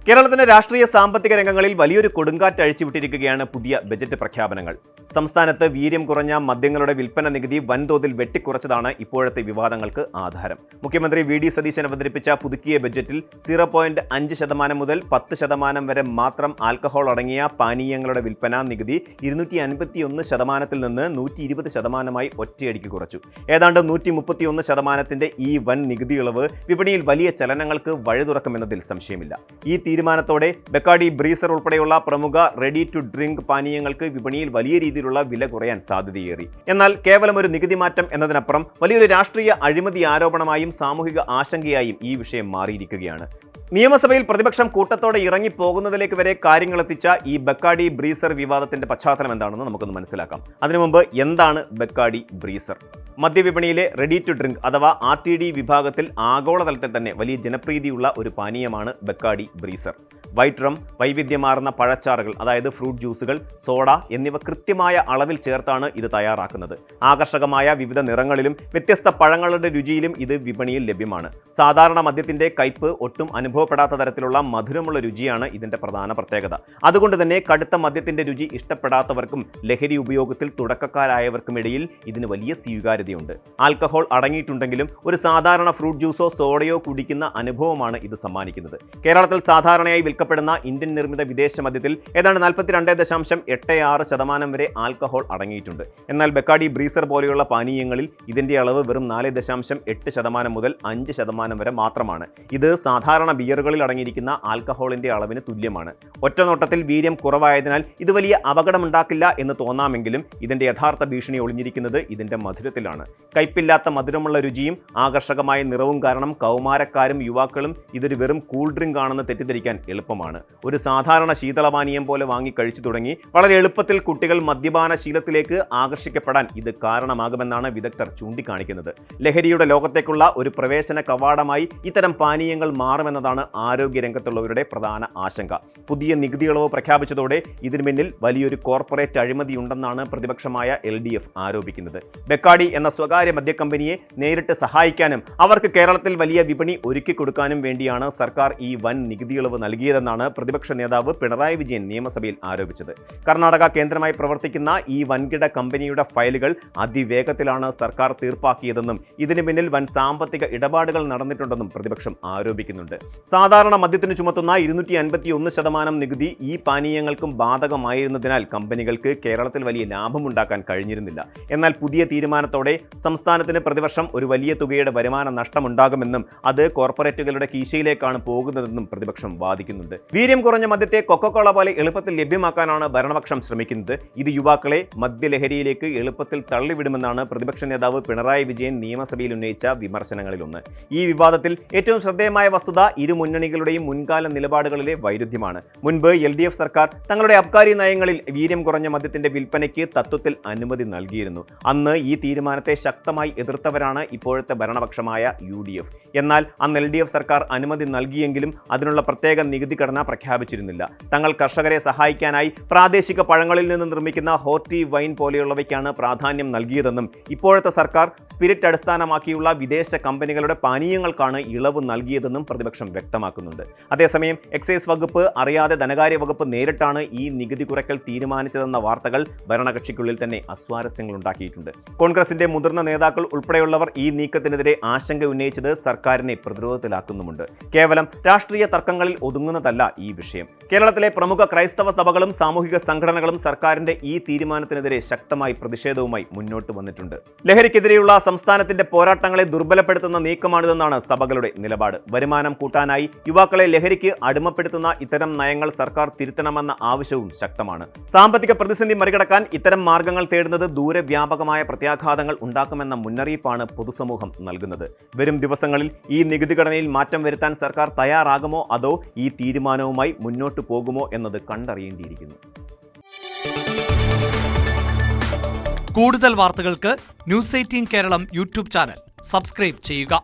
കേരളത്തിന്റെ രാഷ്ട്രീയ സാമ്പത്തിക രംഗങ്ങളിൽ വലിയൊരു കൊടുങ്കാറ്റ് അഴിച്ചുവിട്ടിരിക്കുകയാണ് പുതിയ ബജറ്റ് പ്രഖ്യാപനങ്ങൾ. സംസ്ഥാനത്ത് വീര്യം കുറഞ്ഞ മദ്യങ്ങളുടെ വിൽപ്പന നികുതി വൻതോതിൽ വെട്ടിക്കുറച്ചതാണ് ഇപ്പോഴത്തെ വിവാദങ്ങൾക്ക് ആധാരം. മുഖ്യമന്ത്രി വി.ഡി. സതീശൻ അവതരിപ്പിച്ച പുതുക്കിയ ബജറ്റിൽ 0.5% മുതൽ 10% വരെ മാത്രം ആൽക്കഹോൾ അടങ്ങിയ പാനീയങ്ങളുടെ വിൽപ്പന നികുതി 251% നിന്ന് 120%മായി ഒറ്റയടിക്ക് കുറച്ചു. ഏതാണ്ട് 131% ഈ വൻ നികുതി ഇളവ് വിപണിയിൽ വലിയ ചലനങ്ങൾക്ക് വഴിതുറക്കുമെന്നതിൽ സംശയമില്ല. ഈ തീരുമാനത്തോടെ ബെക്കാഡി ബ്രീസർ ഉൾപ്പെടെയുള്ള പ്രമുഖ റെഡി ടു ഡ്രിങ്ക് പാനീയങ്ങൾക്ക് വിപണിയിൽ വലിയ രീതിയിലുള്ള വില കുറയാൻ സാധ്യതയേറി. എന്നാൽ കേവലം ഒരു നികുതി മാറ്റം എന്നതിനപ്പുറം വലിയൊരു രാഷ്ട്രീയ അഴിമതി ആരോപണമായും സാമൂഹിക ആശങ്കയായും ഈ വിഷയം മാറിയിരിക്കുകയാണ്. നിയമസഭയിൽ പ്രതിപക്ഷം കൂട്ടത്തോടെ ഇറങ്ങിപ്പോകുന്നതിലേക്ക് വരെ കാര്യങ്ങളെത്തിച്ച ഈ ബെക്കാഡി ബ്രീസർ വിവാദത്തിന്റെ പശ്ചാത്തലം എന്താണെന്ന് നമുക്കൊന്ന് മനസ്സിലാക്കാം. അതിനു മുമ്പ് എന്താണ് ബെക്കാഡി ബ്രീസർ? മദ്യവിപണിയിലെ റെഡി ടു ഡ്രിങ്ക് അഥവാ RTD വിഭാഗത്തിൽ ആഗോളതലത്തിൽ തന്നെ വലിയ ജനപ്രീതിയുള്ള ഒരു പാനീയമാണ് ബെക്കാഡി ബ്രീസർ. വൈറ്റ് റം, വൈവിധ്യമാർന്ന പഴച്ചാറുകൾ അതായത് ഫ്രൂട്ട് ജ്യൂസുകൾ, സോഡ എന്നിവ കൃത്യമായ അളവിൽ ചേർത്താണ് ഇത് തയ്യാറാക്കുന്നത്. ആകർഷകമായ വിവിധ നിറങ്ങളിലും വ്യത്യസ്ത പഴങ്ങളുടെ രുചിയിലും ഇത് വിപണിയിൽ ലഭ്യമാണ്. സാധാരണ മദ്യത്തിന്റെ കയ്പ് ഒട്ടും അനുഭവപ്പെടാത്ത തരത്തിലുള്ള മധുരമുള്ള രുചിയാണ് ഇതിന്റെ പ്രധാന പ്രത്യേകത. അതുകൊണ്ട് തന്നെ കടുത്ത മദ്യത്തിന്റെ രുചി ഇഷ്ടപ്പെടാത്തവർക്കും ലഹരി ഉപയോഗത്തിൽ തുടക്കക്കാരായവർക്കുമിടയിൽ ഇതിന് വലിയ സ്വീകാര്യതയുണ്ട്. ആൽക്കഹോൾ അടങ്ങിയിട്ടുണ്ടെങ്കിലും ഒരു സാധാരണ ഫ്രൂട്ട് ജ്യൂസോ സോഡയോ കുടിക്കുന്ന അനുഭവമാണ് ഇത് സമ്മാനിക്കുന്നത്. കേരളത്തിൽ സാധാരണയായി വിൽക്കപ്പെടുന്ന ഇന്ത്യൻ നിർമ്മിത വിദേശ മദ്യത്തിൽ ഏതാണ്ട് 42.86% വരെ ആൽക്കഹോൾ അടങ്ങിയിട്ടുണ്ട്. എന്നാൽ ബെക്കാഡി ബ്രീസർ പോലെയുള്ള പാനീയങ്ങളിൽ ഇതിന്റെ അളവ് വെറും 4.8% മുതൽ 5% വരെ മാത്രമാണ്. ഇത് സാധാരണ ബിയറുകളിൽ അടങ്ങിയിരിക്കുന്ന ആൽക്കഹോളിന്റെ അളവിന് തുല്യമാണ്. ഒറ്റനോട്ടത്തിൽ വീര്യം കുറവായതിനാൽ ഇത് വലിയ അപകടമുണ്ടാക്കില്ല എന്ന് തോന്നാമെങ്കിലും ഇതിന്റെ യഥാർത്ഥ ഭീഷണി ഒളിഞ്ഞിരിക്കുന്നത് ഇതിന്റെ മധുരത്തിലാണ്. കയ്പില്ലാത്ത മധുരമുള്ള രുചിയും ആകർഷകമായ നിറവും കാരണം കൗമാരക്കാരും യുവാക്കളും ഇതൊരു വെറും കൂൾ ഡ്രിങ്ക് ആണെന്ന് തെറ്റിദ്ധരിക്കാൻ എളുപ്പമാണ്. ഒരു സാധാരണ ശീതളപാനീയം പോലെ വാങ്ങി കഴിച്ചു തുടങ്ങി വളരെ എളുപ്പത്തിൽ കുട്ടികൾ മദ്യപാന ശീലത്തിലേക്ക് ആകർഷിക്കപ്പെടാൻ ഇത് കാരണമാകുമെന്നാണ് വിദഗ്ധർ ചൂണ്ടിക്കാണിക്കുന്നത്. ലഹരിയുടെ ലോകത്തേക്കുള്ള ഒരു പ്രവേശന കവാടമായി ഇത്തരം പാനീയങ്ങൾ മാറുമെന്നതാണ് ആരോഗ്യരംഗത്തുള്ളവരുടെ പ്രധാന ആശങ്ക. പുതിയ നികുതി ഇളവ് പ്രഖ്യാപിച്ചതോടെ ഇതിനു പിന്നിൽ വലിയൊരു കോർപ്പറേറ്റ് അഴിമതിയുണ്ടെന്നാണ് പ്രതിപക്ഷമായ LDF ആരോപിക്കുന്നത്. ബെക്കാഡി എന്ന സ്വകാര്യ മദ്യക്കമ്പനിയെ നേരിട്ട് സഹായിക്കാനും അവർക്ക് കേരളത്തിൽ വലിയ വിപണി ഒരുക്കി കൊടുക്കാനും വേണ്ടിയാണ് സർക്കാർ ഈ വൻ നികുതി ഇളവ് നൽകിയതെന്നാണ് പ്രതിപക്ഷ നേതാവ് പിണറായി വിജയൻ നിയമസഭയിൽ ആരോപിച്ചത്. കർണാടക കേന്ദ്രമായി പ്രവർത്തിക്കുന്ന ഈ വൻകിട കമ്പനിയുടെ ഫയലുകൾ അതിവേഗത്തിലാണ് സർക്കാർ തീർപ്പാക്കിയതെന്നും ഇതിനു പിന്നിൽ വൻ സാമ്പത്തിക ഇടപാടുകൾ നടന്നിട്ടുണ്ടെന്നും പ്രതിപക്ഷം ആരോപിക്കുന്നുണ്ട്. സാധാരണ മദ്യത്തിന് ചുമത്തുന്ന 251% നികുതി ഈ പാനീയങ്ങൾക്കും ബാധകമായിരുന്നതിനാൽ കമ്പനികൾക്ക് കേരളത്തിൽ വലിയ ലാഭമുണ്ടാക്കാൻ കഴിഞ്ഞിരുന്നില്ല. എന്നാൽ പുതിയ തീരുമാനത്തോടെ സംസ്ഥാനത്തിന് പ്രതിവർഷം ഒരു വലിയ തുകയുടെ വരുമാന നഷ്ടമുണ്ടാകുമെന്നും അത് കോർപ്പറേറ്റുകളുടെ കീശയിലേക്കാണ് പോകുന്നതെന്നും പ്രതിപക്ഷം വാദിക്കുന്നുണ്ട്. വീര്യം കുറഞ്ഞ മദ്യത്തെ കൊക്കക്കോള പോലെ എളുപ്പത്തിൽ ലഭ്യമാക്കാനാണ് ഭരണപക്ഷം ശ്രമിക്കുന്നത്. ഇത് യുവാക്കളെ മദ്യലഹരിയിലേക്ക് എളുപ്പത്തിൽ തള്ളിവിടുമെന്നാണ് പ്രതിപക്ഷ നേതാവ് പിണറായി വിജയൻ നിയമസഭയിൽ ഉന്നയിച്ച വിമർശനങ്ങളിലൊന്ന്. ഈ വിവാദത്തിൽ ഏറ്റവും ശ്രദ്ധേയമായ വസ്തുത ഇരു മുന്നണികളുടെയും മുൻകാല നിലപാടുകളിലെ വൈരുദ്ധ്യമാണ്. മുൻപ് LDF സർക്കാർ തങ്ങളുടെ അബ്കാരി നയങ്ങളിൽ വീര്യം കുറഞ്ഞ മദ്യത്തിന്റെ വിൽപ്പനയ്ക്ക് തത്വത്തിൽ അനുമതി നൽകിയിരുന്നു. അന്ന് ഈ തീരുമാനത്തെ ശക്തമായി എതിർത്തവരാണ് ഇപ്പോഴത്തെ ഭരണപക്ഷമായ UDF. എന്നാൽ അന്ന് LDF സർക്കാർ അനുമതി നൽകിയെങ്കിലും അതിനുള്ള പ്രത്യേക നികുതി ഘടന പ്രഖ്യാപിച്ചിരുന്നില്ല. തങ്ങൾ കർഷകരെ സഹായിക്കാനായി പ്രാദേശിക പഴങ്ങളിൽ നിന്ന് നിർമ്മിക്കുന്ന ഹോർട്ടി വൈൻ പോലെയുള്ളവയ്ക്കാണ് പ്രാധാന്യം നൽകിയതെന്നും ഇപ്പോഴത്തെ സർക്കാർ സ്പിരിറ്റ് അടിസ്ഥാനമാക്കിയുള്ള വിദേശ കമ്പനികളുടെ പാനീയങ്ങൾക്കാണ് ഇളവ് നൽകിയതെന്നും പ്രതിപക്ഷം വ്യക്തമാക്കുന്നുണ്ട്. അതേസമയം എക്സൈസ് വകുപ്പ് അറിയാതെ ധനകാര്യ വകുപ്പ് നേരിട്ടാണ് ഈ നികുതി കുറയ്ക്കൽ തീരുമാനിച്ചതെന്ന വാർത്തകൾ ഭരണകക്ഷിക്കുള്ളിൽ തന്നെ അസ്വാരസ്യങ്ങൾ ഉണ്ടാക്കിയിട്ടുണ്ട്. കോൺഗ്രസിന്റെ മുതിർന്ന നേതാക്കൾ ഉൾപ്പെടെയുള്ളവർ ഈ നീക്കത്തിനെതിരെ ആശങ്ക ഉന്നയിച്ചത് സർക്കാരിനെ പ്രതിരോധത്തിലാക്കുന്നുമുണ്ട്. കേവലം രാഷ്ട്രീയ തർക്കങ്ങളിൽ ഒതുങ്ങുന്നതല്ല ഈ വിഷയം. കേരളത്തിലെ പ്രമുഖ ക്രൈസ്തവ സഭകളും സാമൂഹിക സംഘടനകളും സർക്കാരിന്റെ ഈ തീരുമാനത്തിനെതിരെ ശക്തമായി പ്രതിഷേധവുമായി മുന്നോട്ട് വന്നിട്ടുണ്ട്. ലഹരിക്കെതിരെയുള്ള സംസ്ഥാനത്തിന്റെ പോരാട്ടങ്ങളെ ദുർബലപ്പെടുത്തുന്ന നീക്കമാണിതെന്നാണ് സഭകളുടെ നിലപാട്. വരുമാനം കൂട്ടാനായി യുവാക്കളെ ലഹരിക്ക് അടിമപ്പെടുത്തുന്ന ഇത്തരം നയങ്ങൾ സർക്കാർ തിരുത്തണമെന്ന ആവശ്യവും ശക്തമാണ്. സാമ്പത്തിക പ്രതിസന്ധി മറികടക്കാൻ ഇത്തരം മാർഗങ്ങൾ തേടുന്നത് ദൂരവ്യാപകമായ പ്രത്യാഘാതങ്ങൾ ഉണ്ടാക്കുമെന്ന മുന്നറിയിപ്പാണ് പൊതുസമൂഹം നൽകുന്നത്. വരും ദിവസങ്ങളിൽ ഈ നികുതി ഘടനയിൽ മാറ്റം വരുത്താൻ സർക്കാർ തയ്യാറാകുമോ അതോ ഈ തീരുമാനവുമായി മുന്നോട്ട് പോകുമോ എന്നത് കണ്ടറിയേണ്ടിയിരിക്കുന്നു. കൂടുതൽ വാർത്തകൾക്ക് News 18 Keralam YouTube channel subscribe ചെയ്യുക.